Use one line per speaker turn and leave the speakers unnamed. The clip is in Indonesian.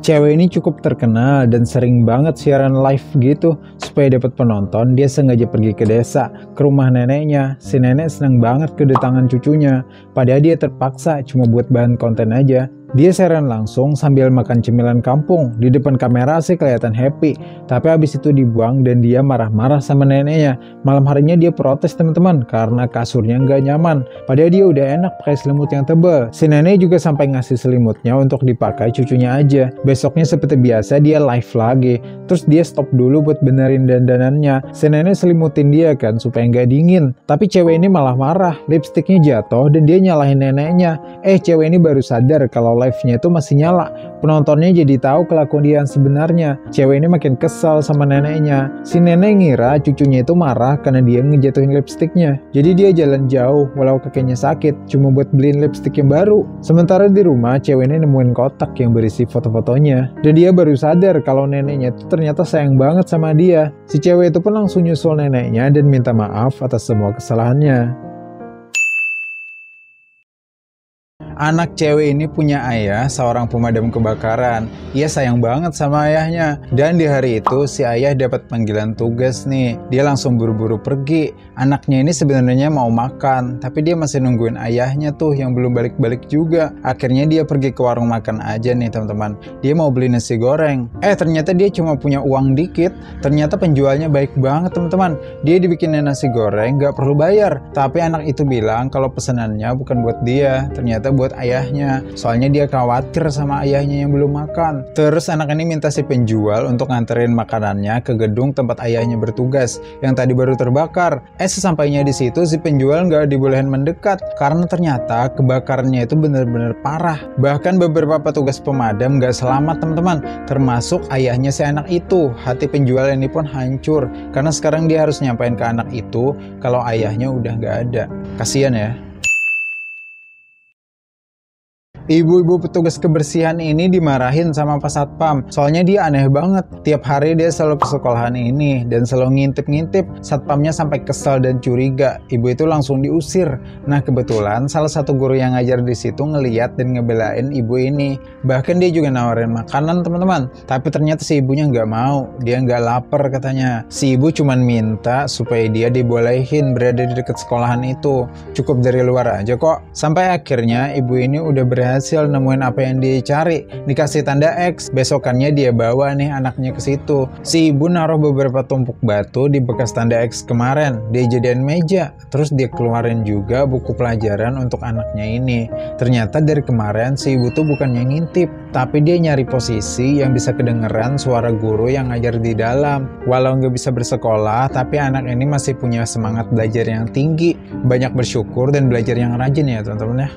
Cewek ini cukup terkenal dan sering banget siaran live gitu. Supaya dapat penonton, dia sengaja pergi ke desa, ke rumah neneknya. Si nenek senang banget kedatangan cucunya. Padahal dia terpaksa cuma buat bahan konten aja. Dia siaran langsung sambil makan cemilan kampung. Di depan kamera sih kelihatan happy. Tapi habis itu dibuang dan dia marah-marah sama neneknya. Malam harinya dia protes teman-teman karena kasurnya nggak nyaman. Padahal dia udah enak pakai selimut yang tebal. Si nenek juga sampai ngasih selimutnya untuk dipakai cucunya aja. Besoknya seperti biasa dia live lagi. Terus dia stop dulu buat benerin dandanannya. Si nenek selimutin dia kan supaya nggak dingin. Tapi cewek ini malah marah. Lipstiknya jatuh dan dia nyalahin neneknya. Cewek ini baru sadar kalau live-nya itu masih nyala. Penontonnya jadi tahu kelakuan dia yang sebenarnya. Cewek ini makin kesal sama neneknya. Si nenek ngira cucunya itu marah karena dia ngejatuhin lipstiknya. Jadi dia jalan jauh walau kakinya sakit cuma buat beliin lipstik yang baru. Sementara di rumah cewek ini nemuin kotak yang berisi foto-fotonya. Dan dia baru sadar kalau neneknya itu ternyata sayang banget sama dia. Si cewek itu pun langsung nyusul neneknya dan minta maaf atas semua kesalahannya. Anak cewek ini punya ayah seorang pemadam kebakaran. Ia sayang banget sama ayahnya. Dan di hari itu si ayah dapat panggilan tugas nih. Dia langsung buru-buru pergi. Anaknya ini sebenarnya mau makan, tapi dia masih nungguin ayahnya tuh yang belum balik-balik juga. Akhirnya dia pergi ke warung makan aja nih teman-teman. Dia mau beli nasi goreng. Ternyata dia cuma punya uang dikit. Ternyata penjualnya baik banget teman-teman. Dia dibikinin nasi goreng gak perlu bayar. Tapi anak itu bilang kalau pesanannya bukan buat dia. Ternyata buat ayahnya. Soalnya dia khawatir sama ayahnya yang belum makan. Terus anak ini minta si penjual untuk nganterin makanannya ke gedung tempat ayahnya bertugas yang tadi baru terbakar. Sesampainya di situ si penjual nggak dibolehin mendekat karena ternyata kebakarannya itu bener-bener parah. Bahkan beberapa petugas pemadam nggak selamat teman-teman, termasuk ayahnya si anak itu. Hati penjual ini pun hancur karena sekarang dia harus nyampain ke anak itu kalau ayahnya udah nggak ada. Kasian ya. Ibu-ibu petugas kebersihan ini dimarahin sama Pak Satpam. Soalnya dia aneh banget. Tiap hari dia selalu ke sekolahan ini dan selalu ngintip-ngintip. Satpamnya sampai kesal dan curiga. Ibu itu langsung diusir. Nah kebetulan salah satu guru yang ngajar di situ ngeliat dan ngebelain ibu ini. Bahkan dia juga nawarin makanan teman-teman. Tapi ternyata si ibunya nggak mau. Dia nggak lapar katanya. Si ibu cuman minta supaya dia dibolehin berada di dekat sekolahan itu. Cukup dari luar aja kok. Sampai akhirnya ibu ini udah berhasil nemuin apa yang dia cari, dikasih tanda X. Besokannya dia bawa nih anaknya ke situ. Si ibu naruh beberapa tumpuk batu di bekas tanda X kemarin. Dia jadiin meja. Terus dia keluarin juga buku pelajaran untuk anaknya ini. Ternyata dari kemarin si ibu tuh bukannya ngintip, tapi dia nyari posisi yang bisa kedengeran suara guru yang ngajar di dalam. Walau nggak bisa bersekolah, tapi anak ini masih punya semangat belajar yang tinggi. Banyak bersyukur dan belajar yang rajin ya teman-teman ya.